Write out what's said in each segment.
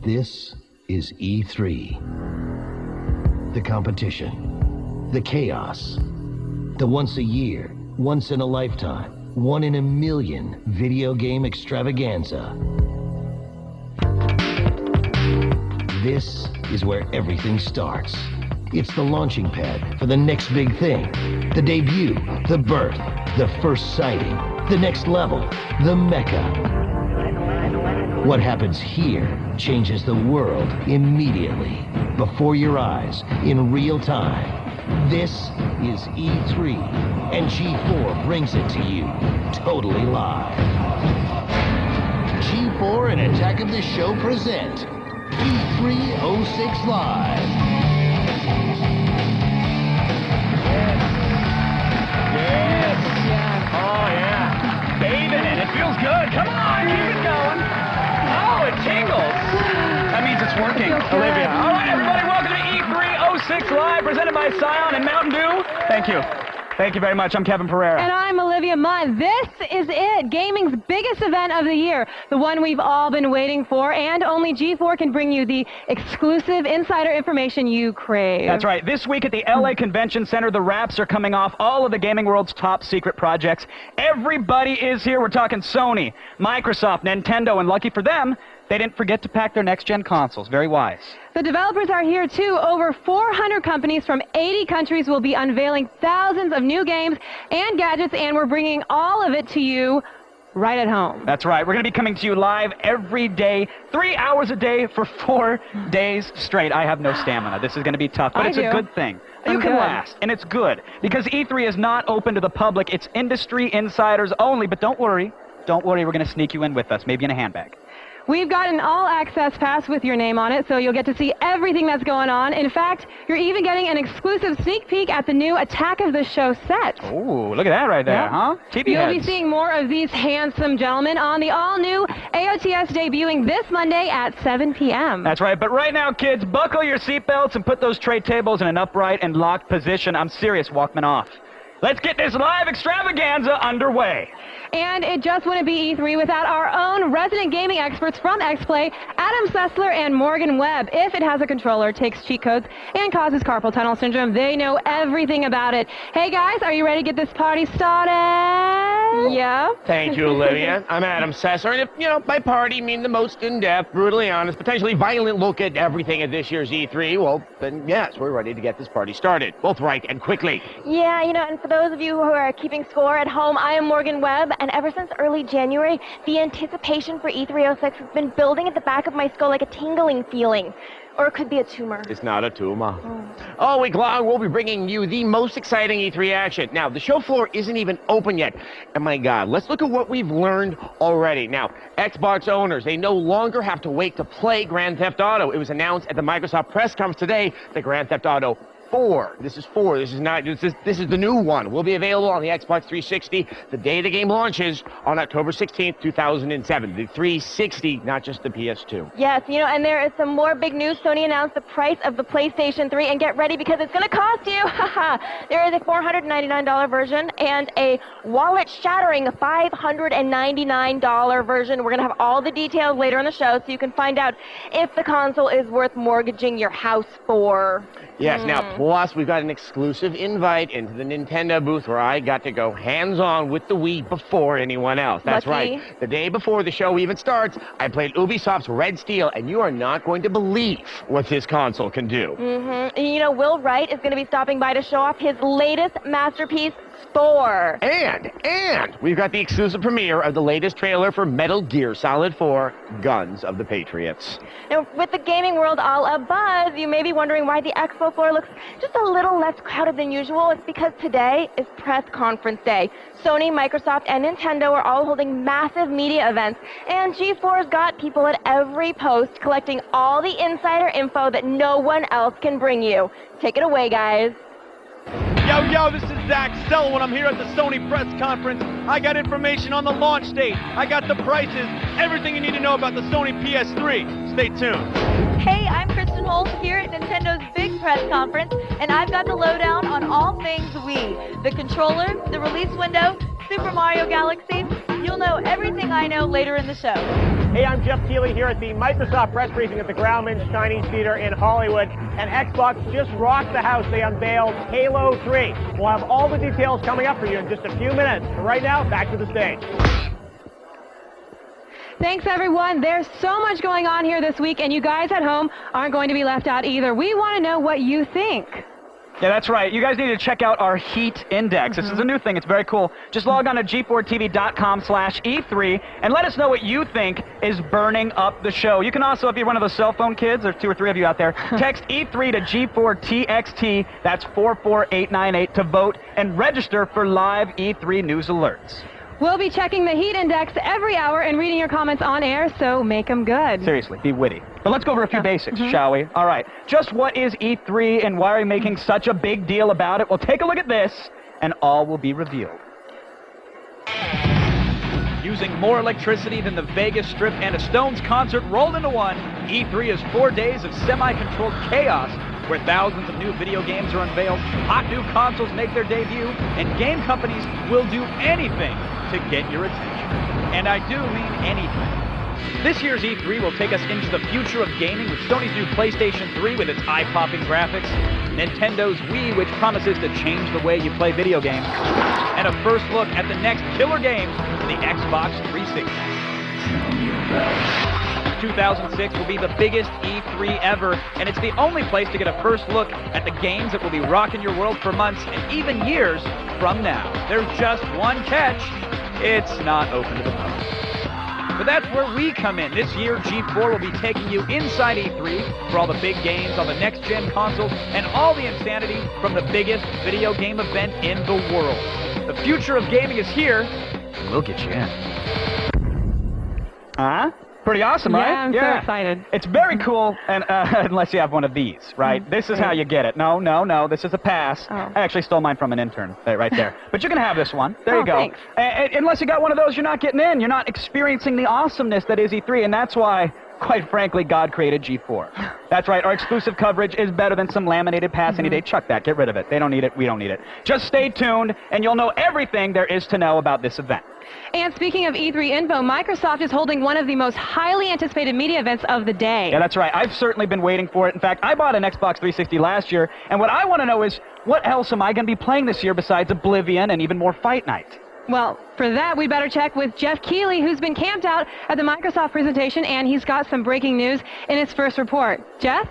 This is E3. The competition, the chaos, the once a year, once in a lifetime, one in a million video game extravaganza. This is where everything starts. It's the launching pad for the next big thing. The debut, the birth, the first sighting, the next level, the mecca. What happens here changes the world immediately, before your eyes, in real time. This is E3, and G4 brings it to you, totally live. G4 and Attack of the Show present E306 Live. Yes. Oh, yeah. Bathing in it. Feels good. Come on, keep it going. Oh, it tingles. That means it's working. Olivia. All right, everybody, welcome to E306 Live, presented by Scion and Mountain Dew. Thank you. Thank you very much. I'm Kevin Pereira. And I'm Olivia Munn. This is it, gaming's biggest event of the year, the one we've all been waiting for, and only G4 can bring you the exclusive insider information you crave. That's right. This week at the LA Convention Center, the wraps are coming off all of the gaming world's top secret projects. Everybody is here. We're talking Sony, Microsoft, Nintendo, and lucky for them, they didn't forget to pack their next-gen consoles. Very wise. The developers are here, too. Over 400 companies from 80 countries will be unveiling thousands of new games and gadgets, and we're bringing all of it to you right at home. That's right. We're going to be coming to you live every day, 3 hours a day for 4 days straight. I have no stamina. This is going to be tough, but it's a good thing. You can last, and it's good, because E3 is not open to the public. It's industry insiders only, but don't worry. Don't worry. We're going to sneak you in with us, maybe in a handbag. We've got an all-access pass with your name on it, so you'll get to see everything that's going on. In fact, you're even getting an exclusive sneak peek at the new Attack of the Show set. Ooh, look at that right there, huh? TV You'll heads. be seeing more of these handsome gentlemen on the all-new AOTS debuting this Monday at 7 p.m. That's right, but right now, kids, buckle your seatbelts and put those tray tables in an upright and locked position. I'm serious, Walkman off. Let's get this live extravaganza underway. And it just wouldn't be E3 without our own resident gaming experts from XPlay, Adam Sessler and Morgan Webb. If it has a controller, takes cheat codes, and causes carpal tunnel syndrome, they know everything about it. Hey guys, are you ready to get this party started? Yeah? Thank you, Olivia. I'm Adam Sessler, and if, by party mean the most in-depth, brutally honest, potentially violent look at everything at this year's E3, well, then yes, we're ready to get this party started, both right and quickly. Yeah, and for those of you who are keeping score at home, I am Morgan Webb, and ever since early January, the anticipation for E306 has been building at the back of my skull like a tingling feeling. Or it could be a tumor. It's not a tumor. All week long, we'll be bringing you the most exciting E3 action. Now, the show floor isn't even open yet. And my God, let's look at what we've learned already. Now, Xbox owners, they no longer have to wait to play Grand Theft Auto. It was announced at the Microsoft press conference today that Grand Theft Auto 4. This is 4. This is not. This is the new one. Will be available on the Xbox 360 the day the game launches on October 16th, 2007. The 360, not just the PS2. Yes, and there is some more big news. Sony announced the price of the PlayStation 3, and get ready because it's going to cost you. There is a $499 version and a wallet-shattering $599 version. We're going to have all the details later in the show, so you can find out if the console is worth mortgaging your house for. Yes, now, plus, we've got an exclusive invite into the Nintendo booth where I got to go hands-on with the Wii before anyone else. That's Lucky. right. The day before the show even starts, I played Ubisoft's Red Steel, and you are not going to believe what this console can do. And Will Wright is going to be stopping by to show off his latest masterpiece, Spore. And we've got the exclusive premiere of the latest trailer for Metal Gear Solid 4, Guns of the Patriots. Now, with the gaming world all abuzz, you may be wondering why the expo floor looks just a little less crowded than usual. It's because today is press conference day. Sony, Microsoft, and Nintendo are all holding massive media events, and G4's got people at every post collecting all the insider info that no one else can bring you. Take it away, guys. Yo, this is Zach Selwyn. I'm here at the Sony press conference. I got information on the launch date. I got the prices, everything you need to know about the Sony PS3. Stay tuned. Hey, I'm Kristen Holt here at Nintendo's big press conference, and I've got the lowdown on all things Wii. The controller, the release window, Super Mario Galaxy. You'll know everything I know later in the show. Hey, I'm Jeff Keighley here at the Microsoft press briefing at the Grauman's Chinese Theater in Hollywood. And Xbox just rocked the house. They unveiled Halo 3. We'll have all the details coming up for you in just a few minutes. But right now, back to the stage. Thanks, everyone. There's so much going on here this week, and you guys at home aren't going to be left out either. We want to know what you think. Yeah, that's right. You guys need to check out our heat index. This is a new thing. It's very cool. Just log on to g4tv.com/E3 and let us know what you think is burning up the show. You can also, if you're one of those cell phone kids, there's 2 or 3 of you out there, text E3 to G4TXT, that's 44898, to vote and register for live E3 news alerts. We'll be checking the heat index every hour and reading your comments on air, so make them good. Seriously, be witty. But let's go over a few basics, shall we? All right. Just what is E3 and why are we making such a big deal about it? Well, take a look at this, and all will be revealed. Using more electricity than the Vegas Strip and a Stones concert rolled into one, E3 is 4 days of semi-controlled chaos where thousands of new video games are unveiled, hot new consoles make their debut, and game companies will do anything to get your attention. And I do mean anything. This year's E3 will take us into the future of gaming with Sony's new PlayStation 3 with its eye-popping graphics, Nintendo's Wii, which promises to change the way you play video games, and a first look at the next killer game for the Xbox 360. 2006 will be the biggest E3 ever, and it's the only place to get a first look at the games that will be rocking your world for months and even years from now. There's just one catch: it's not open to the public. But that's where we come in. This year, G4 will be taking you inside E3 for all the big games on the next-gen consoles and all the insanity from the biggest video game event in the world. The future of gaming is here, and we'll get you in. Huh? Pretty awesome, right? Yeah, I'm so excited. It's very cool, and unless you have one of these, right? This is how you get it. No, this is a pass. Oh. I actually stole mine from an intern right there. But you can have this one. There you go. Thanks. Unless you got one of those, you're not getting in. You're not experiencing the awesomeness that is E3, and that's why, quite frankly, God created G4. That's right. Our exclusive coverage is better than some laminated pass any day. Chuck that. Get rid of it. They don't need it. We don't need it. Just stay tuned, and you'll know everything there is to know about this event. And speaking of E3 info, Microsoft is holding one of the most highly anticipated media events of the day. Yeah, that's right. I've certainly been waiting for it. In fact, I bought an Xbox 360 last year, and what I want to know is, what else am I going to be playing this year besides Oblivion and even more Fight Night? Well, for that, we'd better check with Jeff Keighley, who's been camped out at the Microsoft presentation, and he's got some breaking news in his first report. Jeff?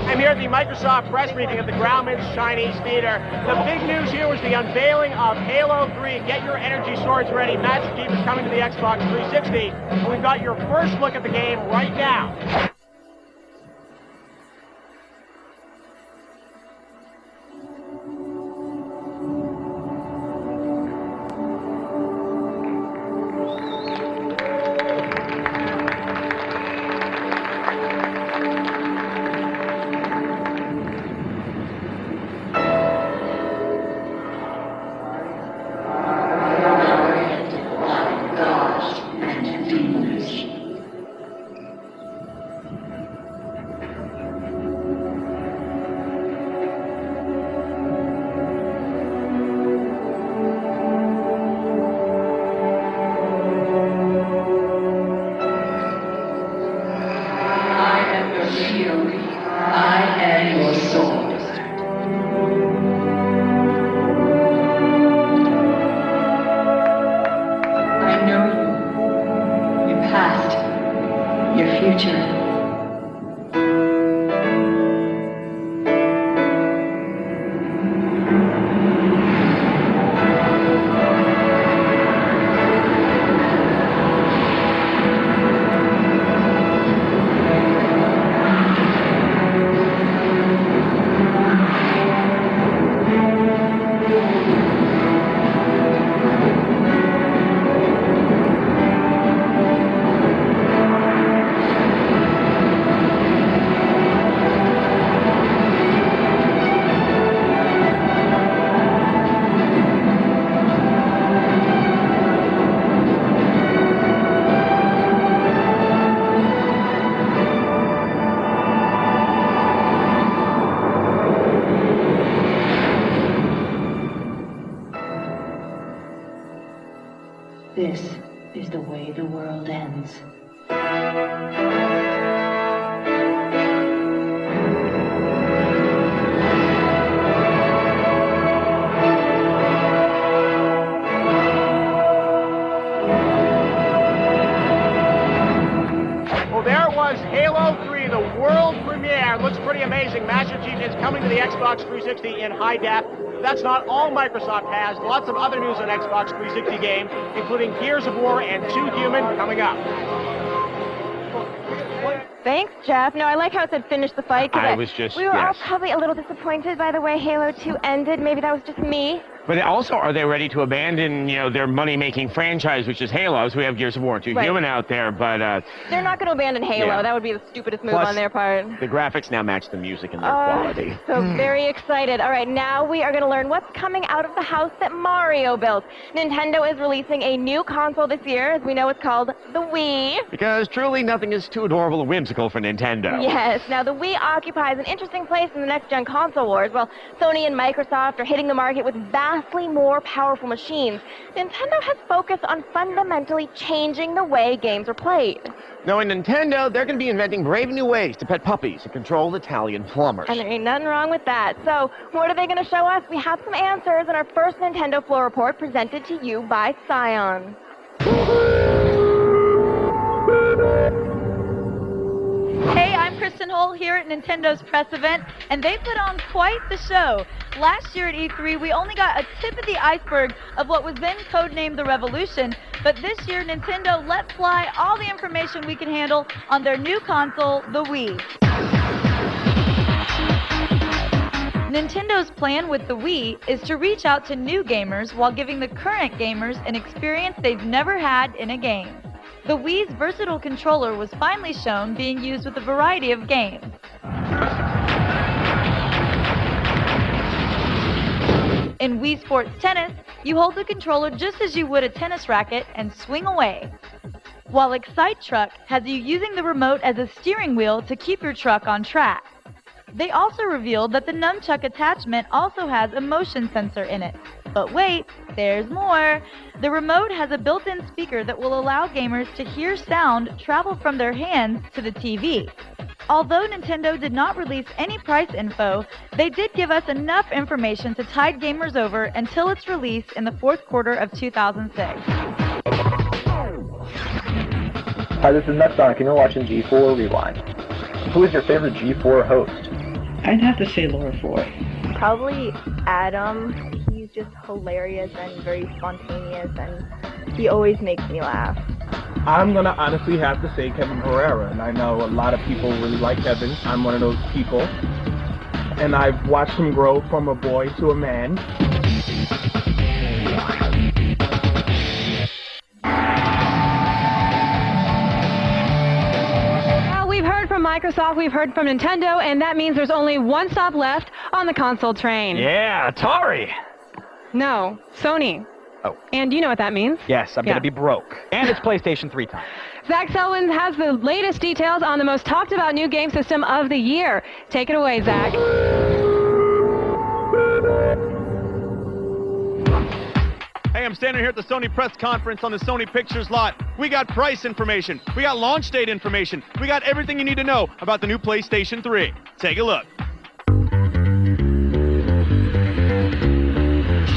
I'm here at the Microsoft press briefing at the Grauman's Chinese Theater. The big news here was the unveiling of Halo 3. Get your energy swords ready. Master Chief is coming to the Xbox 360, and we've got your first look at the game right now. This is the way the world ends. Well, there was Halo 3, the world premiere. Looks pretty amazing. Master Chief is coming to the Xbox 360 in high def. That's not all Microsoft has. Lots of other news on Xbox 360 games, including Gears of War and 2 Human coming up. Thanks, Jeff. No, I like how it said finish the fight. I was just, we were all yes. probably a little disappointed by the way Halo 2 ended. Maybe that was just me. But also, are they ready to abandon, their money-making franchise, which is Halo? So we have Gears of War and 2 Human out there, but... they're not going to abandon Halo. Yeah. That would be the stupidest move Plus, on their part. The graphics now match the music and their quality. So very excited. All right, now we are going to learn what's coming out of the house that Mario built. Nintendo is releasing a new console this year. As we know, it's called the Wii. Because truly nothing is too adorable or whimsical for Nintendo. Yes. Now, the Wii occupies an interesting place in the next-gen console wars. While Sony and Microsoft are hitting the market with vastly more powerful machines, Nintendo has focused on fundamentally changing the way games are played. Knowing Nintendo, they're going to be inventing brave new ways to pet puppies and control Italian plumbers. And there ain't nothing wrong with that. So, what are they going to show us? We have some answers in our first Nintendo Floor Report presented to you by Scion. Hey, I'm Kristen Holt here at Nintendo's press event, and they put on quite the show. Last year at E3, we only got a tip of the iceberg of what was then codenamed the Revolution, but this year Nintendo let fly all the information we can handle on their new console, the Wii. Nintendo's plan with the Wii is to reach out to new gamers while giving the current gamers an experience they've never had in a game. The Wii's versatile controller was finally shown being used with a variety of games. In Wii Sports Tennis, you hold the controller just as you would a tennis racket and swing away. While Excite Truck has you using the remote as a steering wheel to keep your truck on track. They also revealed that the nunchuck attachment also has a motion sensor in it. But wait, there's more. The remote has a built-in speaker that will allow gamers to hear sound travel from their hands to the TV. Although Nintendo did not release any price info, they did give us enough information to tide gamers over until its release in the fourth quarter of 2006. Hi, this is Metzdonic, and you're watching G4 Rewind. Who is your favorite G4 host? I'd have to say Laura Foy. Probably Adam. He's just hilarious and very spontaneous, and he always makes me laugh. I'm going to honestly have to say Kevin Pereira, and I know a lot of people really like Kevin. I'm one of those people, and I've watched him grow from a boy to a man. Microsoft, we've heard from Nintendo, and that means there's only one stop left on the console train. Yeah, Atari. No, Sony. Oh. And you know what that means? Yes, I'm going to be broke. And it's PlayStation 3 time. Zach Selwyn has the latest details on the most talked about new game system of the year. Take it away, Zach. Hey, I'm standing here at the Sony press conference on the Sony Pictures lot. We got price information. We got launch date information. We got everything you need to know about the new PlayStation 3. Take a look.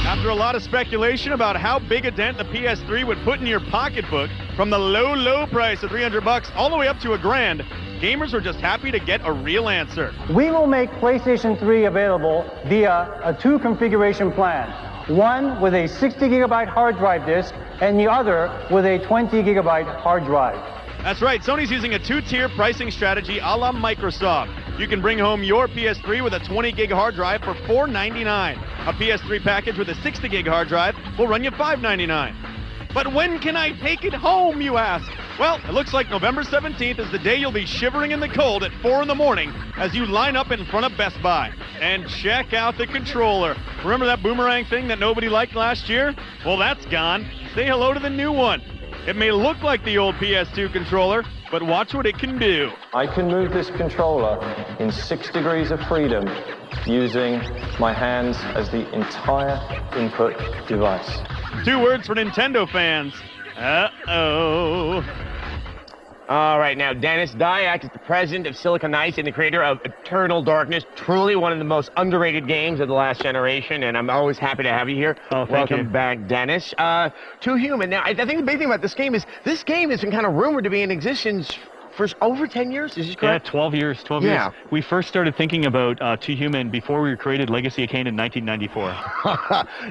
After a lot of speculation about how big a dent the PS3 would put in your pocketbook, from the low price of $300 all the way up to $1,000, gamers are just happy to get a real answer. We will make PlayStation 3 available via a two configuration plan. One with a 60 gigabyte hard drive disk and the other with a 20 gigabyte hard drive. That's right, Sony's using a two-tier pricing strategy a la Microsoft. You can bring home your PS3 with a 20 gig hard drive for $499. A PS3 package with a 60 gig hard drive will run you $599. But when can I take it home, you ask? Well, it looks like November 17th is the day you'll be shivering in the cold at 4 in the morning as you line up in front of Best Buy. And check out the controller. Remember that boomerang thing that nobody liked last year? Well, that's gone. Say hello to the new one. It may look like the old PS2 controller, but watch what it can do. I can move this controller in 6 degrees of freedom using my hands as the entire input device. 2 words for Nintendo fans. Uh-oh. All right, now, Dennis Dyack is the president of Silicon Knights and the creator of Eternal Darkness, truly one of the most underrated games of the last generation, and I'm always happy to have you here. Oh, thank Welcome you. back, Dennis. Too Human. Now, I think the big thing about this game is this game has been kind of rumored to be in existence for over 10 years, is this correct? Yeah, 12 years. 12 Yeah. years. We first started thinking about Too Human before we created Legacy of Kain in 1994.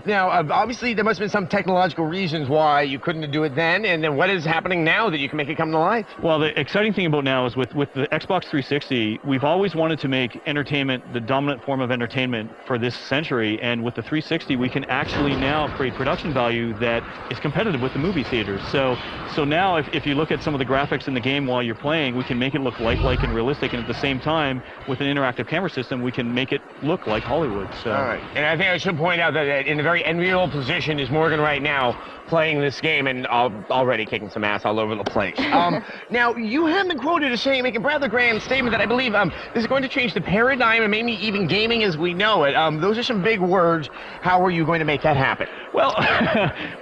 Now, obviously, there must have been some technological reasons why you couldn't do it then, and then what is happening now that you can make it come to life? Well, the exciting thing about now is with the Xbox 360, we've always wanted to make entertainment the dominant form of entertainment for this century, and with the 360, we can actually now create production value that is competitive with the movie theaters. So now, if you look at some of the graphics in the game while you're playing, we can make it look lifelike and realistic, and at the same time, with an interactive camera system, we can make it look like Hollywood. So. All right, and I think I should point out that in a very enviable position is Morgan right now, playing this game and already kicking some ass all over the place. Now, you have been quoted as saying, making a rather grand statement that I believe this is going to change the paradigm and maybe even gaming as we know it. Those are some big words. How are you going to make that happen? Well,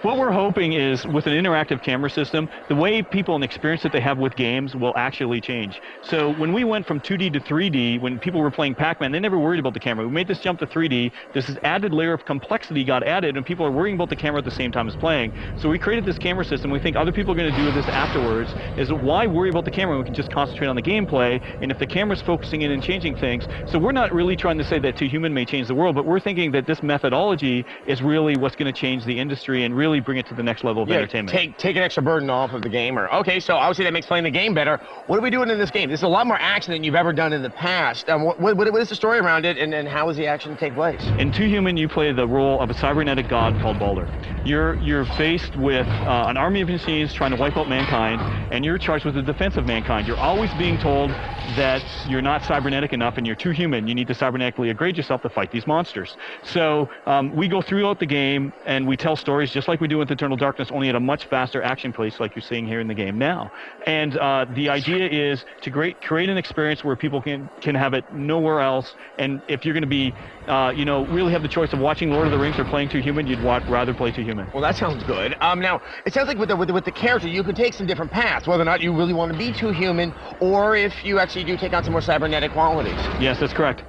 what we're hoping is with an interactive camera system, the way people and experience that they have with games will actually change. So when we went from 2D to 3D, when people were playing Pac-Man, they never worried about the camera. We made this jump to 3D. This added layer of complexity got added, and people are worrying about the camera at the same time as playing. So we created this camera system. We think other people are going to do this afterwards. Is why worry about the camera? We can just concentrate on the gameplay, and if the camera's focusing in and changing things. So we're not really trying to say that Too Human may change the world, but we're thinking that this methodology is really what's going to change the industry and really bring it to the next level of entertainment. Take an extra burden off of the gamer. Okay, so obviously that makes playing the game better. What are we doing in this game? This is a lot more action than you've ever done in the past. What is the story around it, and how does the action take place? In Too Human, you play the role of a cybernetic god called Baldur. You're faced with an army of machines trying to wipe out mankind, and you're charged with the defense of mankind. You're always being told that you're not cybernetic enough and you're too human. You need to cybernetically upgrade yourself to fight these monsters. So we go throughout the game and we tell stories just like we do with Eternal Darkness, only at a much faster action pace like you're seeing here in the game now. And the idea is to create an experience where people can have it nowhere else. And if you're going to be, really have the choice of watching Lord of the Rings or playing Too Human, you'd rather play Too Human. Well, that sounds good. Now, it sounds like with the character, you could take some different paths, whether or not you really want to be Too Human, or if you actually do take on some more cybernetic qualities. Yes, that's correct.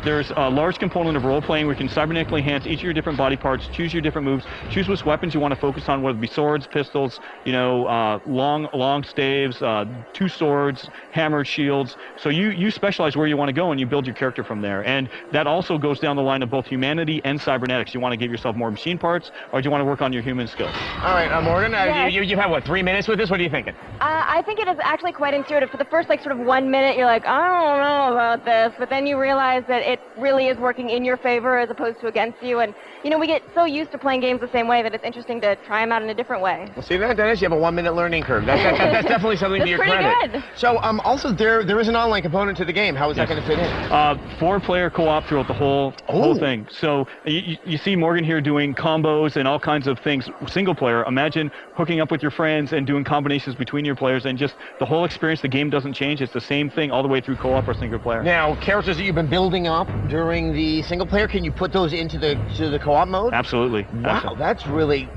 There's a large component of role-playing where you can cybernetically enhance each of your different body parts, choose your different moves, choose which weapons you want to focus on, whether it be swords, pistols, long staves, two swords, hammered shields. So you specialize where you want to go and you build your character from there. And that also goes down the line of both humanity and cybernetics. You want to give yourself more machine parts, or do you want to work on your human skills? All right, Morgan, Yes. you have, what, 3 minutes with this? What are you thinking? I think it is actually quite intuitive. For the first, sort of 1 minute, you're like, I don't know about this, but then you realize that it really is working in your favor as opposed to against you, and, we get so used to playing games the same way that it's interesting to try them out in a different way. Well, see that, Dennis? You have a 1 minute learning curve. That's definitely something to your credit. That's pretty good. So, also, there is an online component to the game. How is that going to fit in? 4-player co-op throughout the whole thing. So you see Morgan here doing combos and all kinds of things single player. Imagine hooking up with your friends and doing combinations between your players, and just the whole experience. The game doesn't change. It's the same thing all the way through co-op or single player. Now, characters that you've been building up during the single player, can you put those into the co-op mode? Absolutely. Wow, that's really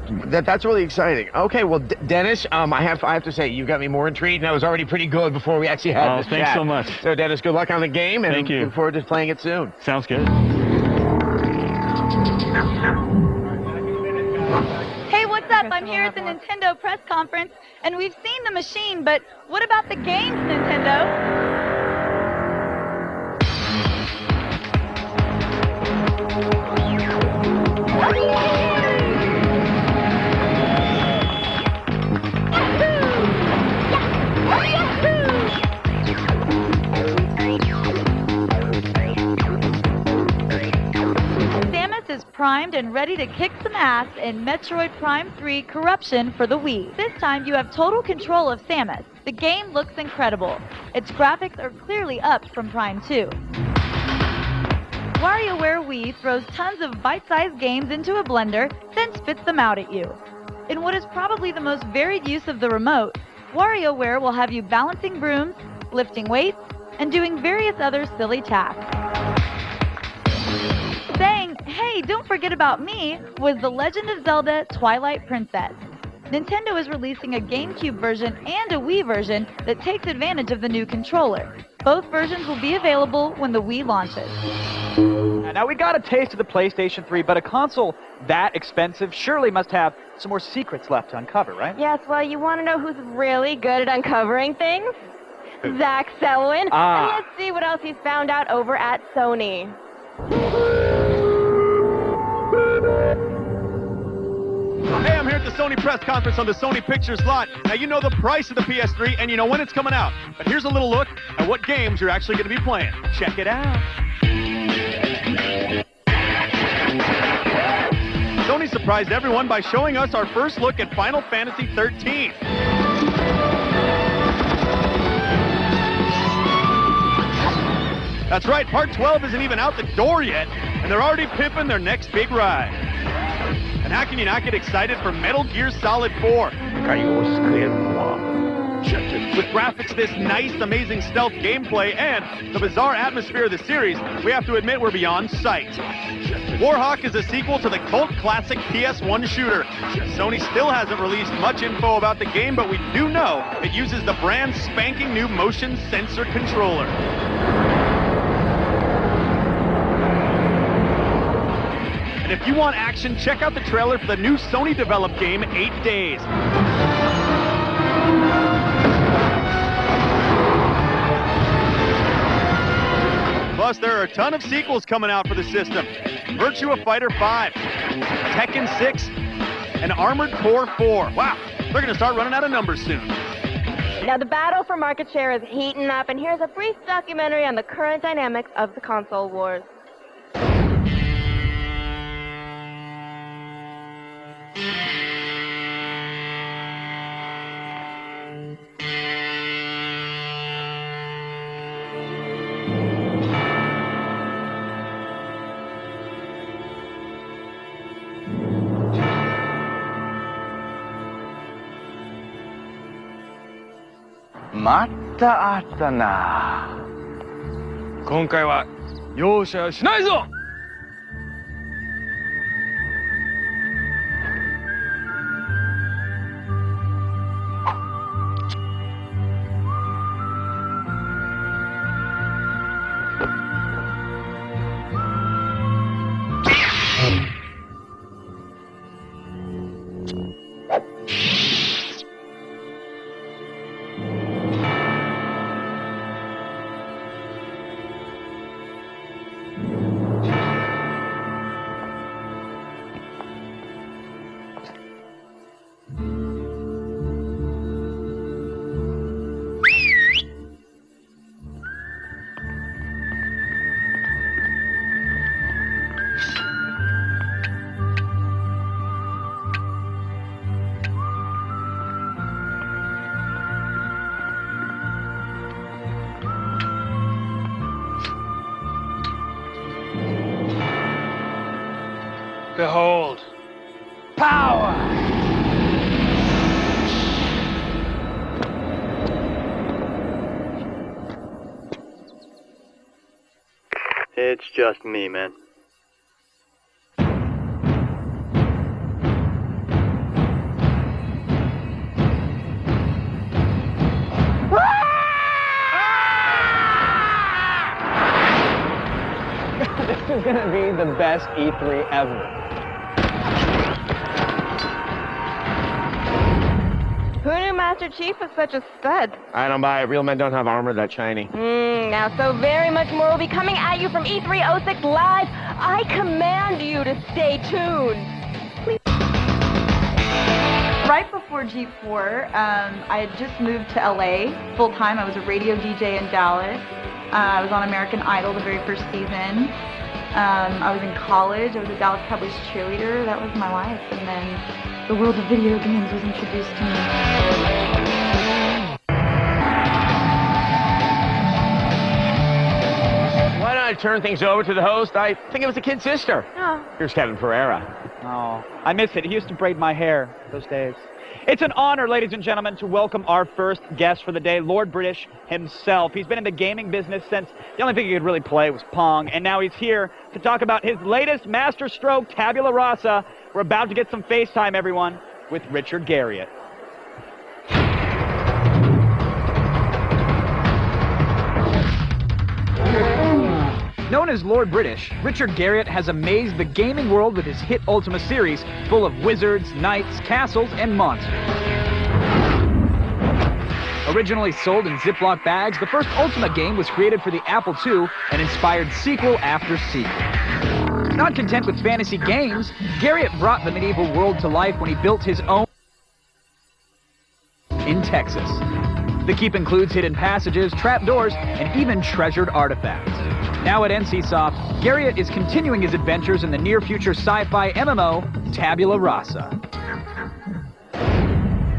exciting. Okay, well, Dennis, I have to say, you got me more intrigued, and I was already pretty good before we actually had this thanks chat. so much. So, Dennis, good luck on the game, and thank you. Look forward to playing it soon. Sounds good. Hey, what's up? I'm here at the Nintendo press conference, and we've seen the machine, but what about the games, Nintendo? Samus is primed and ready to kick some ass in Metroid Prime 3 Corruption for the Wii. This time you have total control of Samus. The game looks incredible. Its graphics are clearly upped from Prime 2. WarioWare Wii throws tons of bite-sized games into a blender, then spits them out at you. In what is probably the most varied use of the remote, WarioWare will have you balancing brooms, lifting weights, and doing various other silly tasks. Saying, "Hey, don't forget about me," was The Legend of Zelda Twilight Princess. Nintendo is releasing a GameCube version and a Wii version that takes advantage of the new controller. Both versions will be available when the Wii launches. Now, we got a taste of the PlayStation 3, but a console that expensive surely must have some more secrets left to uncover, right? Yes, well, you want to know who's really good at uncovering things? Zach Selwyn. Ah. And let's see what else he's found out over at Sony. Hey, I'm here at the Sony press conference on the Sony Pictures lot. Now, you know the price of the PS3, and you know when it's coming out. But here's a little look at what games you're actually going to be playing. Check it out. Sony surprised everyone by showing us our first look at Final Fantasy 13. That's right, Part 12 isn't even out the door yet, and they're already pimping their next big ride. And how can you not get excited for Metal Gear Solid 4? With graphics this nice, amazing stealth gameplay and the bizarre atmosphere of the series, we have to admit we're beyond sight. Warhawk is a sequel to the cult classic PS1 shooter. Sony still hasn't released much info about the game, but we do know it uses the brand spanking new motion sensor controller. And if you want action, check out the trailer for the new Sony-developed game, 8 Days. Plus, there are a ton of sequels coming out for the system. Virtua Fighter 5, Tekken 6, and Armored Core 4. Wow, they're going to start running out of numbers soon. Now, the battle for market share is heating up, and here's a brief documentary on the current dynamics of the console wars. Matta atta na. 今回は容赦しないぞ. Behold, power! It's just me, man. This is gonna be the best E3 ever. Who knew Master Chief was such a stud? I don't buy it. Real men don't have armor that shiny. Now, so very much more will be coming at you from E306 Live. I command you to stay tuned. Please. Right before G4, I had just moved to LA full-time. I was a radio DJ in Dallas. I was on American Idol the very first season. I was in college. I was a Dallas Cowboys cheerleader. That was my life. And then the world of video games was introduced to me. Why don't I turn things over to the host? I think it was a kid sister. Oh. Here's Kevin Pereira. Oh, I miss it. He used to braid my hair those days. It's an honor, ladies and gentlemen, to welcome our first guest for the day, Lord British himself. He's been in the gaming business since the only thing he could really play was Pong, and now he's here to talk about his latest masterstroke, Tabula Rasa. We're about to get some FaceTime, everyone. with Richard Garriott. Known as Lord British, Richard Garriott has amazed the gaming world with his hit Ultima series, full of wizards, knights, castles, and monsters. Originally sold in Ziploc bags, the first Ultima game was created for the Apple II and inspired sequel after sequel. Not content with fantasy games, Garriott brought the medieval world to life when he built his own in Texas. The keep includes hidden passages, trapdoors, and even treasured artifacts. Now at NCSoft, Garriott is continuing his adventures in the near-future sci-fi MMO, Tabula Rasa.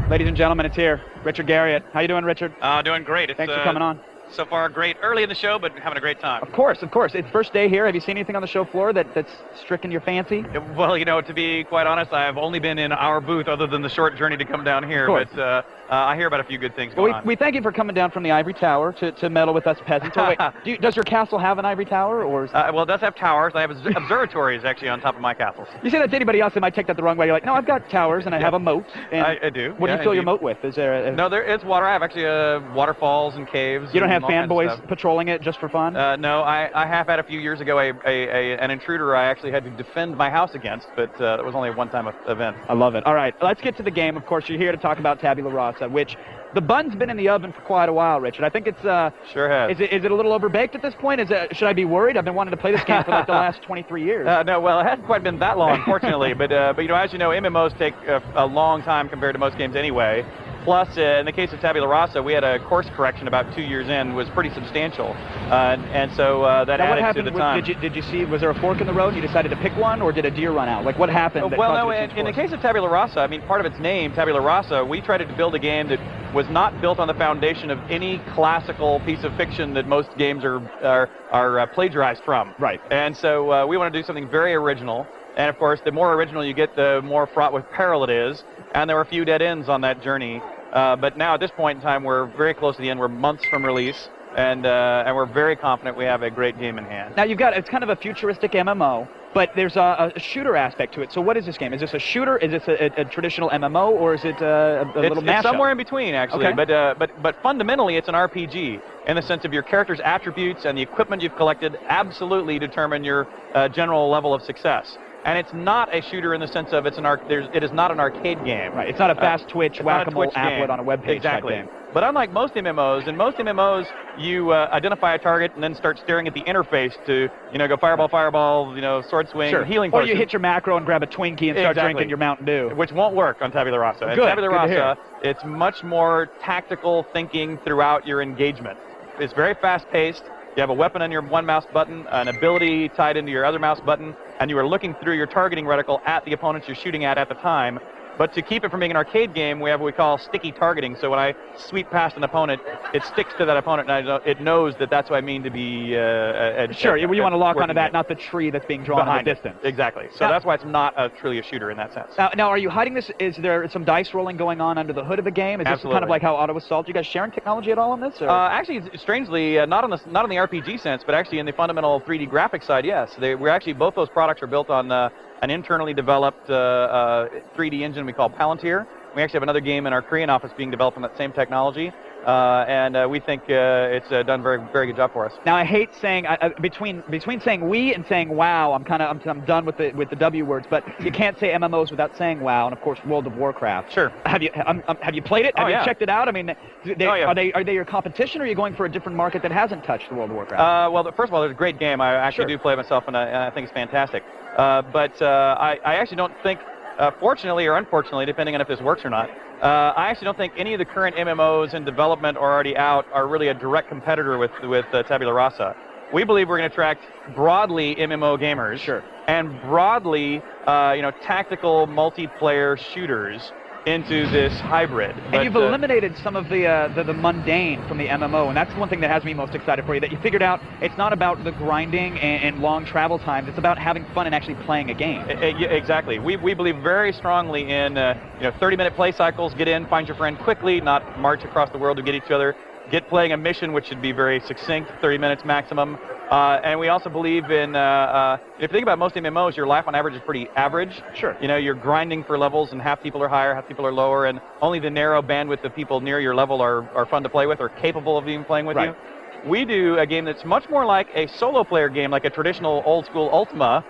Ladies and gentlemen, it's here. Richard Garriott. How you doing, Richard? Doing great. Thanks for coming on. So far, great. Early in the show, but having a great time. Of course, of course. It's first day here. Have you seen anything on the show floor that's stricken your fancy? Well, you know, to be quite honest, I've only been in our booth other than the short journey to come down here. But I hear about a few good things going on. We thank you for coming down from the ivory tower to meddle with us peasants. Oh, wait, does your castle have an ivory tower? Or well, it does have towers. I have observatories, actually, on top of my castles. You say that to anybody else, they might take that the wrong way. You're like, no, I've got towers, and I have a moat. And I do. What do you fill your moat with? Is there No, it's water. I have actually waterfalls and caves. You don't have fanboys patrolling it just for fun? No, I have had a few years ago an intruder I actually had to defend my house against, but that was only a one-time event. I love it. All right, let's get to the game. Of course, you're here to talk about Tabula Rasa, which the bun's been in the oven for quite a while, Richard. I think it's sure has. Is it a little overbaked at this point? Should I be worried? I've been wanting to play this game for like the last 23 years. No, well, it hasn't quite been that long, unfortunately. but you know, as you know, MMOs take a long time compared to most games anyway. Plus, in the case of Tabula Rasa, we had a course correction about 2 years in, was pretty substantial, and so that now, added to the time. Did you see? Was there a fork in the road? And you decided to pick one, or did a deer run out? Like what happened? Well, no. In the case of Tabula Rasa, I mean, part of its name, Tabula Rasa, we tried to build a game that was not built on the foundation of any classical piece of fiction that most games are plagiarized from. Right. And so we want to do something very original. And of course, the more original you get, the more fraught with peril it is. And there were a few dead ends on that journey. But now at this point in time, we're very close to the end. We're months from release, and we're very confident we have a great game in hand. Now it's kind of a futuristic MMO, but there's a shooter aspect to it. So what is this game? Is this a shooter? Is this a traditional MMO, or is it a little mashup? It's somewhere in between, actually. Okay. But fundamentally, it's an RPG in the sense of your character's attributes and the equipment you've collected absolutely determine your general level of success. And it's not a shooter in the sense of it is not an arcade game. Right. It's not a fast Twitch whack-a-mole applet on a web page exactly. type game. But unlike most MMOs, you identify a target and then start staring at the interface to, go fireball, sword swing, healing potion. Or you hit your macro and grab a Twinkie and start drinking your Mountain Dew. Which won't work on Tabula Rasa. Good. Tabula Rasa, it's much more tactical thinking throughout your engagement. It's very fast-paced. You have a weapon on your one mouse button, an ability tied into your other mouse button, and you are looking through your targeting reticle at the opponents you're shooting at the time. But to keep it from being an arcade game, we have what we call sticky targeting. So when I sweep past an opponent, it sticks to that opponent, and it knows that that's what I mean to be sure, you want to lock onto that, not the tree that's being drawn in the distance. Exactly. So that's why it's not truly a shooter in that sense. Now, are you hiding this? Is there some dice rolling going on under the hood of the game? Is Absolutely. This kind of like how Auto Assault? You guys sharing technology at all on this? Or? Actually, strangely, not in the RPG sense, but actually in the fundamental 3D graphics side, yes. We're actually, both those products are built on an internally developed 3D engine we call Palantir. We actually have another game in our Korean office being developed on that same technology, and we think it's done very, very good job for us. Now, I hate saying between saying we and saying wow. I'm done with the W words, but you can't say MMOs without saying wow. And of course, World of Warcraft. Sure. Have you played it? Have you checked it out? I mean, are they your competition, or are you going for a different market that hasn't touched the World of Warcraft? Well, first of all, it's a great game. I actually do play it myself, and I think it's fantastic. But I actually don't think, fortunately or unfortunately, depending on if this works or not, I actually don't think any of the current MMOs in development or already out are really a direct competitor with Tabula Rasa. We believe we're going to attract broadly MMO gamers, and broadly, tactical multiplayer shooters into this hybrid. And you've eliminated some of the mundane from the MMO, and that's one thing that has me most excited for you, that you figured out it's not about the grinding and long travel times, it's about having fun and actually playing a game. Exactly. We believe very strongly in 30-minute play cycles. Get in, find your friend quickly, not march across the world to get each other. Get playing a mission, which should be very succinct, 30 minutes maximum. And we also believe in, if you think about most MMOs, your life on average is pretty average. Sure. You know, you're grinding for levels, and half people are higher, half people are lower, and only the narrow bandwidth of people near your level are fun to play with or capable of even playing with you. We do a game that's much more like a solo player game, like a traditional old school Ultima,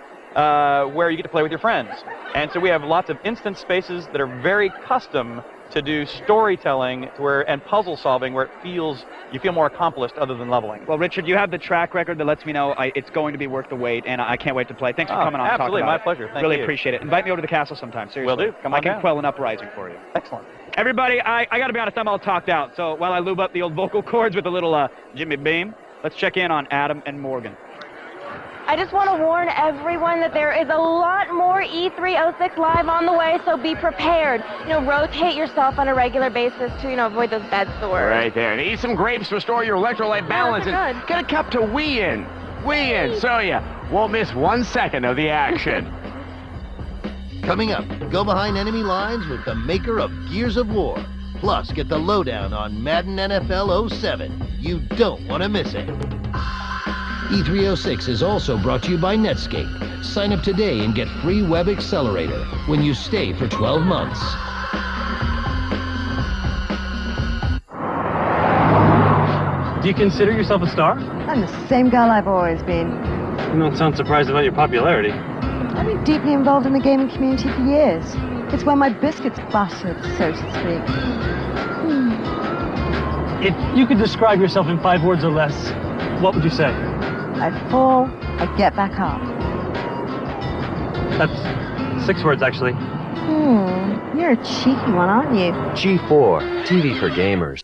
where you get to play with your friends. And so we have lots of instance spaces that are very custom to do storytelling and puzzle solving where you feel more accomplished other than leveling. Well, Richard, you have the track record that lets me know it's going to be worth the wait, and I can't wait to play. Thanks for coming on and talking about my it. pleasure. Thank really you. appreciate it. Invite me over to the castle sometime, seriously. Will do. Come on I can down. quell an uprising for you. Excellent. Everybody, I got to be honest, I'm all talked out. So while I lube up the old vocal cords with a little Jimmy Beam, let's check in on Adam and Morgan. I just want to warn everyone that there is a lot more E306 Live on the way, so be prepared. You know, rotate yourself on a regular basis to, avoid those bed sores. Right there. And eat some grapes to restore your electrolyte balance. And get a cup to wee in. So you won't miss 1 second of the action. Coming up, go behind enemy lines with the maker of Gears of War. Plus, get the lowdown on Madden NFL 07. You don't want to miss it. E306 is also brought to you by Netscape. Sign up today and get free Web Accelerator when you stay for 12 months. Do you consider yourself a star? I'm the same girl I've always been. You don't sound surprised about your popularity. I've been deeply involved in the gaming community for years. It's where my biscuits buttered, so to speak. If you could describe yourself in 5 words or less, what would you say? I fall, I get back up. That's 6 words, actually. You're a cheeky one, aren't you? G4, TV for gamers.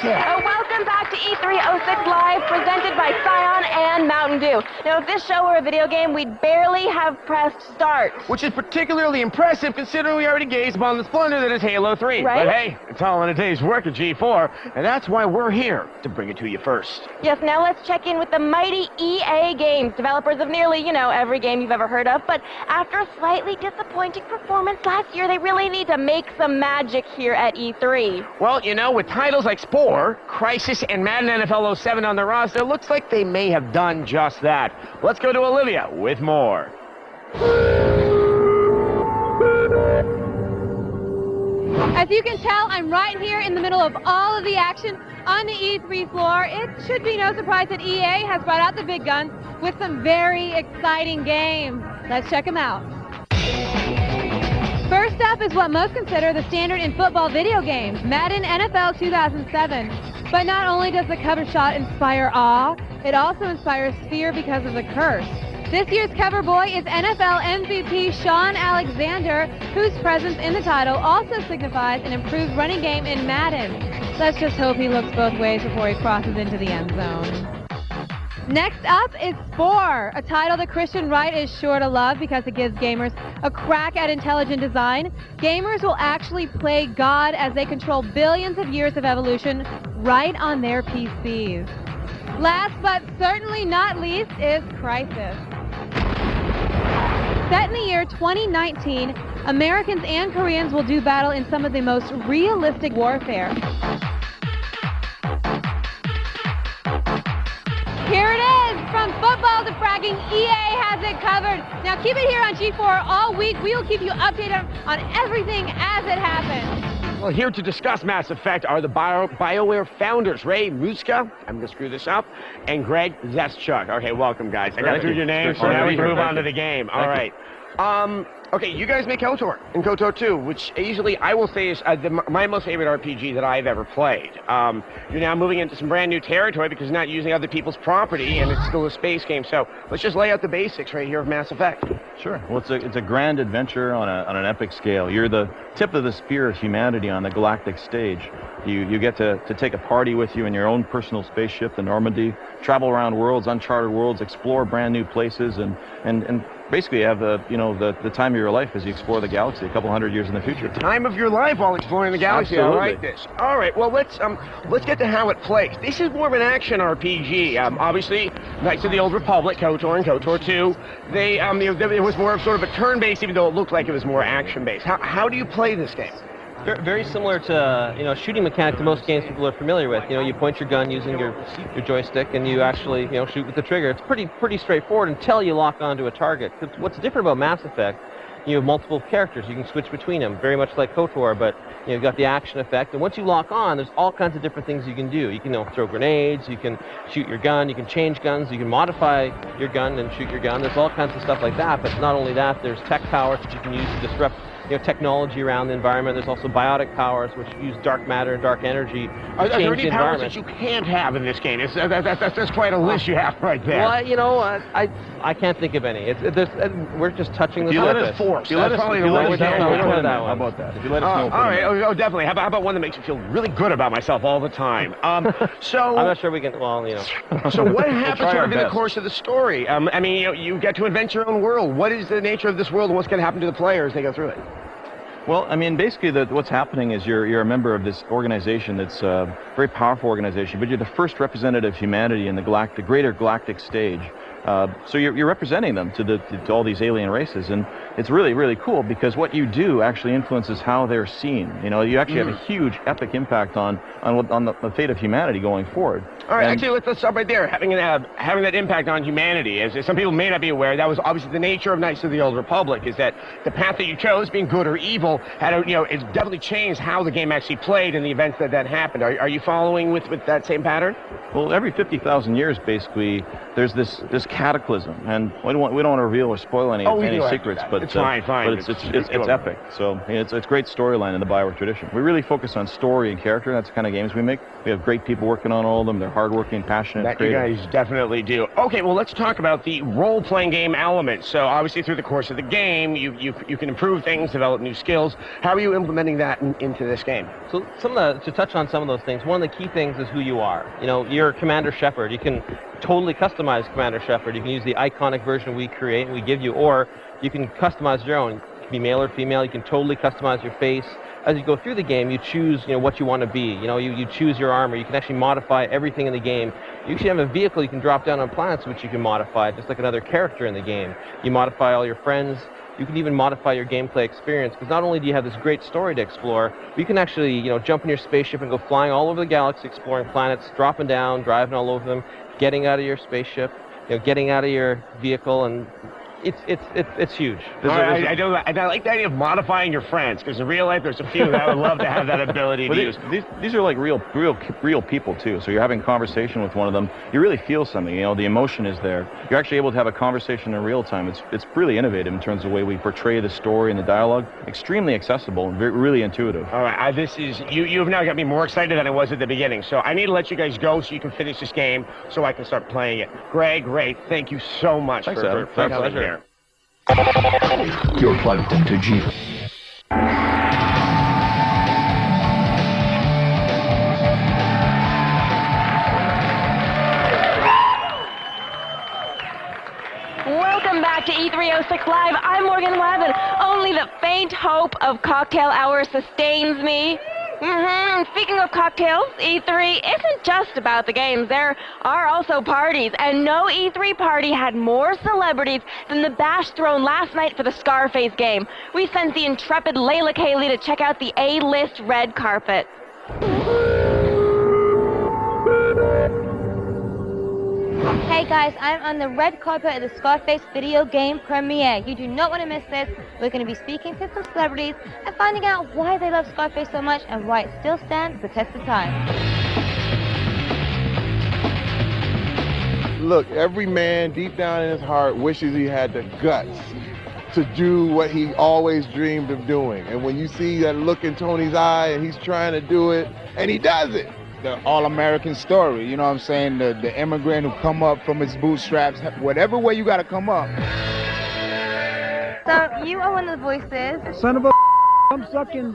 Yes. Welcome back to E306 Live, presented by Scion and Mountain Dew. Now, if this show were a video game, we'd barely have pressed start. Which is particularly impressive considering we already gazed upon the splendor that is Halo 3. Right? But hey, it's all in a day's work at G4, and that's why we're here to bring it to you first. Yes, now let's check in with the mighty EA Games, developers of nearly, every game you've ever heard of. But after a slightly disappointing performance last year, they really need to make some magic here at E3. Well, with titles like Spore, Crisis, and Madden NFL 07 on the roster, it looks like they may have done just that. Let's go to Olivia with more. As you can tell, I'm right here in the middle of all of the action on the E3 floor. It should be no surprise that EA has brought out the big guns with some very exciting games. Let's check them out. First up is what most consider the standard in football video games, Madden NFL 2007. But not only does the cover shot inspire awe, it also inspires fear because of the curse. This year's cover boy is NFL MVP Sean Alexander, whose presence in the title also signifies an improved running game in Madden. Let's just hope he looks both ways before he crosses into the end zone. Next up is Spore, a title that Christian Wright is sure to love because it gives gamers a crack at intelligent design. Gamers will actually play God as they control billions of years of evolution right on their PCs. Last but certainly not least is Crisis. Set in the year 2019, Americans and Koreans will do battle in some of the most realistic warfare. Here it is! From football to fragging, EA has it covered. Now keep it here on G4 all week. We will keep you updated on everything as it happens. Well, here to discuss Mass Effect are the BioWare founders, Ray Ruska, I'm going to screw this up, and Greg Zeschuk. Okay, welcome, guys. I got to do your name, so now we can move on to the game. All right. Okay, you guys make KOTOR and KOTOR 2, which easily I will say is my most favorite RPG that I've ever played. You're now moving into some brand new territory because you're not using other people's property, and it's still a space game. So let's just lay out the basics right here of Mass Effect. Sure. Well, it's a grand adventure on an epic scale. You're the tip of the spear of humanity on the galactic stage. You get to take a party with you in your own personal spaceship, the Normandy, travel around worlds, uncharted worlds, explore brand new places, and basically have the time of of your life as you explore the galaxy a couple hundred years in the future. Time of your life while exploring the galaxy. Absolutely. I like this. All right, well, let's get to how it plays. This is more of an action RPG. Obviously, Knights of the Old Republic, KOTOR and KOTOR 2, it was more of sort of a turn-based, even though it looked like it was more action-based. How do you play this game? Very similar to shooting mechanic to most games people are familiar with. You point your gun using your joystick, and you actually shoot with the trigger. It's pretty straightforward until you lock onto a target. What's different about Mass Effect? You have multiple characters. You can switch between them, very much like KOTOR, but you've got the action effect. And once you lock on, there's all kinds of different things you can do. You can throw grenades. You can shoot your gun. You can change guns. You can modify your gun and shoot your gun. There's all kinds of stuff like that. But not only that, there's tech powers that you can use to disrupt technology around the environment. There's also biotic powers, which use dark matter and dark energy to Are change there the any powers environment. that you can't have in this game? That's quite a list you have right there. Well, I can't think of any. We're just touching the You let surface. us force. That's probably the lowest How about that? If you let us know. All right. Oh, definitely. How about one that makes me feel really good about myself all the time? So I'm not sure we can. Well, So what happens try sort our of in the best. course of the story? You get to invent your own world. What is the nature of this world, and what's going to happen to the player as they go through it? Well, basically what's happening is you're a member of this organization that's a very powerful organization, but you're the first representative of humanity in the greater galactic stage. So you're representing them to all these alien races, and it's really, really cool because what you do actually influences how they're seen. You actually have a huge, epic impact on the fate of humanity going forward. All right, actually, let's stop right there. Having that impact on humanity, as some people may not be aware, that was obviously the nature of Knights of the Old Republic. Is that the path that you chose, being good or evil, it definitely changed how the game actually played and the events that happened. Are you following with that same pattern? Well, every 50,000 years, basically, there's this cataclysm, and we don't want to reveal or spoil any secrets, but it's fine. But it's epic. So it's a great storyline in the Bioware tradition. We really focus on story and character. That's the kind of games we make. We have great people working on all of them. They're hardworking, passionate, That creative. you guys definitely do. Okay, well, let's talk about the role-playing game element. So obviously, through the course of the game, you can improve things, develop new skills. How are you implementing that into this game? So to touch on some of those things, one of the key things is who you are. You're Commander Shepard. You can totally customize Commander Shepard. You can use the iconic version we create and we give you, or you can customize your own. You can be male or female. You can totally customize your face. As you go through the game, you choose what you want to be. You choose your armor. You can actually modify everything in the game. You actually have a vehicle you can drop down on planets which you can modify, just like another character in the game. You modify all your friends. You can even modify your gameplay experience, because not only do you have this great story to explore, but you can actually jump in your spaceship and go flying all over the galaxy, exploring planets, dropping down, driving all over them, getting out of your spaceship, getting out of your vehicle, and it's huge. I like the idea of modifying your friends, because in real life there's a few that I would love to have that ability to use. These are like real people too. So you're having a conversation with one of them. You really feel something. The emotion is there. You're actually able to have a conversation in real time. It's really innovative in terms of the way we portray the story and the dialogue. Extremely accessible and really intuitive. All right, you have now got me more excited than I was at the beginning. So I need to let you guys go so you can finish this game so I can start playing it. Greg, Ray, thank you so much for coming here. You're plugged into G. Welcome back to E306 Live. I'm Morgan Webb, and only the faint hope of cocktail hour sustains me. Speaking of cocktails, E3 isn't just about the games. There are also parties, and no E3 party had more celebrities than the bash thrown last night for the Scarface game. We sent the intrepid Layla Kaylee to check out the A-list red carpet. Hey guys, I'm on the red carpet at the Scarface video game premiere. You do not want to miss this. We're going to be speaking to some celebrities and finding out why they love Scarface so much and why it still stands the test of time. Look, every man deep down in his heart wishes he had the guts to do what he always dreamed of doing. And when you see that look in Tony's eye and he's trying to do it, and he does it. The all-American story, you know what I'm saying? The immigrant who come up from his bootstraps, whatever way you gotta come up. So, you are one of the voices. Son of a I'm sucking.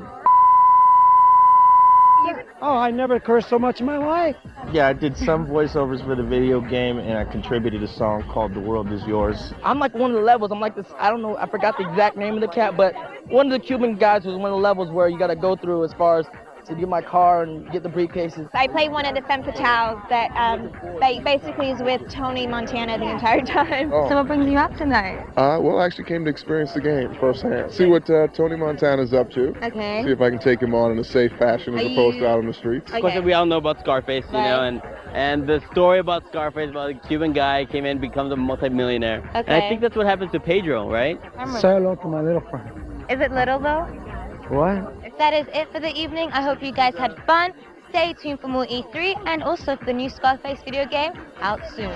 Oh, I never cursed so much in my life. Yeah, I did some voiceovers for the video game, and I contributed a song called The World Is Yours. I'm like one of the levels. I'm like this, I don't know, I forgot the exact name of the cat, but one of the Cuban guys was one of the levels where you got to go through as far as to get my car and get the briefcases. I play one of the femme fatales that basically is with Tony Montana the entire time. Oh. So what brings you up tonight? Well, I actually came to experience the game firsthand. See what Tony Montana's up to. Okay. See if I can take him on in a safe fashion as opposed to out on the streets. Of course, we all know about Scarface, you know, and the story about Scarface, about a Cuban guy came in, becomes a multimillionaire. Okay. And I think that's what happens to Pedro, right? Say hello to my little friend. Is it little though? What? If that is it for the evening, I hope you guys had fun. Stay tuned for more E3 and also for the new Scarface video game out soon.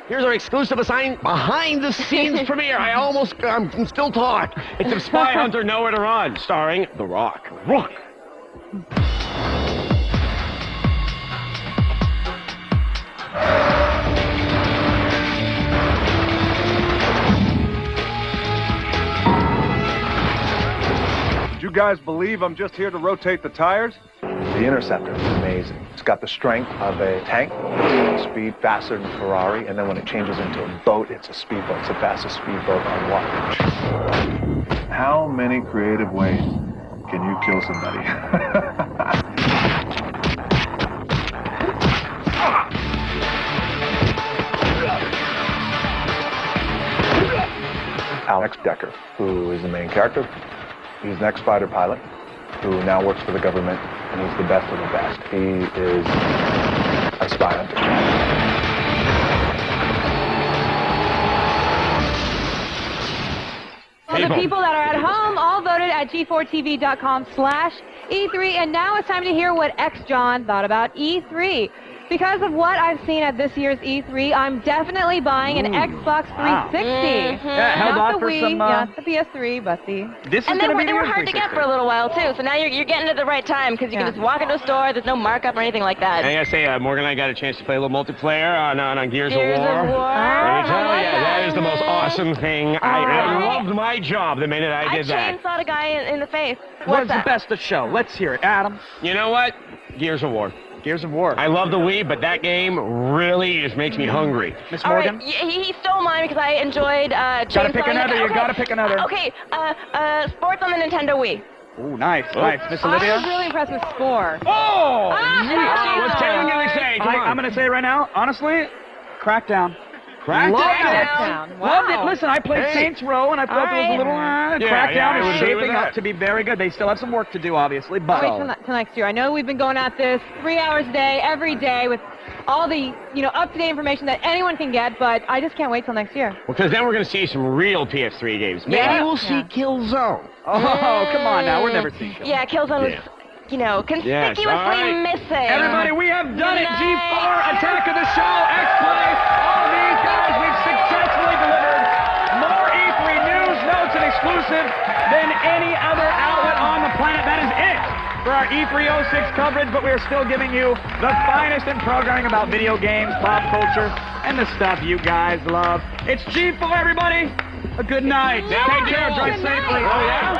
Here's our exclusive behind-the-scenes premiere. I'm still talk. It's a Spy Hunter Nowhere to Run, starring The Rock. Rock. You guys believe I'm just here to rotate the tires? The Interceptor is amazing. It's got the strength of a tank, speed faster than Ferrari, and then when it changes into a boat, it's a speedboat. It's the fastest speedboat on water. How many creative ways can you kill somebody? Alex Decker, who is the main character. He's an ex-fighter pilot who now works for the government, and he's the best of the best. He is a spy hunter. Well, the people that are at home all voted at g4tv.com/E3, and now it's time to hear what X-John thought about E3. Because of what I've seen at this year's E3, I'm definitely buying an Xbox 360. Yeah, held not off the for Wii, some, not the PS3, but the... This is and going to be they were hard to get for a little while, too. So now you're getting at the right time, because you can just walk into a store, there's no markup or anything like that. I gotta say, Morgan and I got a chance to play a little multiplayer on Gears of War. Gears of War. Let me tell you, that is the most awesome thing. I loved my job the minute I did that. I chainsawed a guy in the face. What's the best of show? Let's hear it. Adam? You know what? Gears of War. Gears of War. I love the Wii, but that game really just makes me hungry. Miss All Morgan? right, he stole mine because I enjoyed Gotta pick another, you gotta pick another. Okay, sports on the Nintendo Wii. Ooh, nice, nice. Miss Olivia? I was really impressed with Spore. Oh! What's Kevin gonna say? Come on. I'm gonna say it right now, honestly, Crackdown. Crackdown. Wow. Loved it. Listen, I played Saints Row, and I thought there was a little Crackdown is shaping up to be very good. They still have some work to do, obviously, but... Wait till next year. I know we've been going at this 3 hours a day, every day, with all the, up-to-date information that anyone can get, but I just can't wait till next year. Because then we're going to see some real PS3 games. Maybe we'll see Killzone. Oh, come on now. We're never seeing Killzone. Yeah, Killzone was... conspicuously missing. Everybody, we have done it. G4, Attack of the Show, X-Play, all these guys, we've successfully delivered more E3 news, notes, and exclusive than any other outlet on the planet. That is it for our E306 coverage, but we're still giving you the finest in programming about video games, pop culture, and the stuff you guys love. It's G4, everybody. A good night. Take care. Drive safely. Oh, yeah.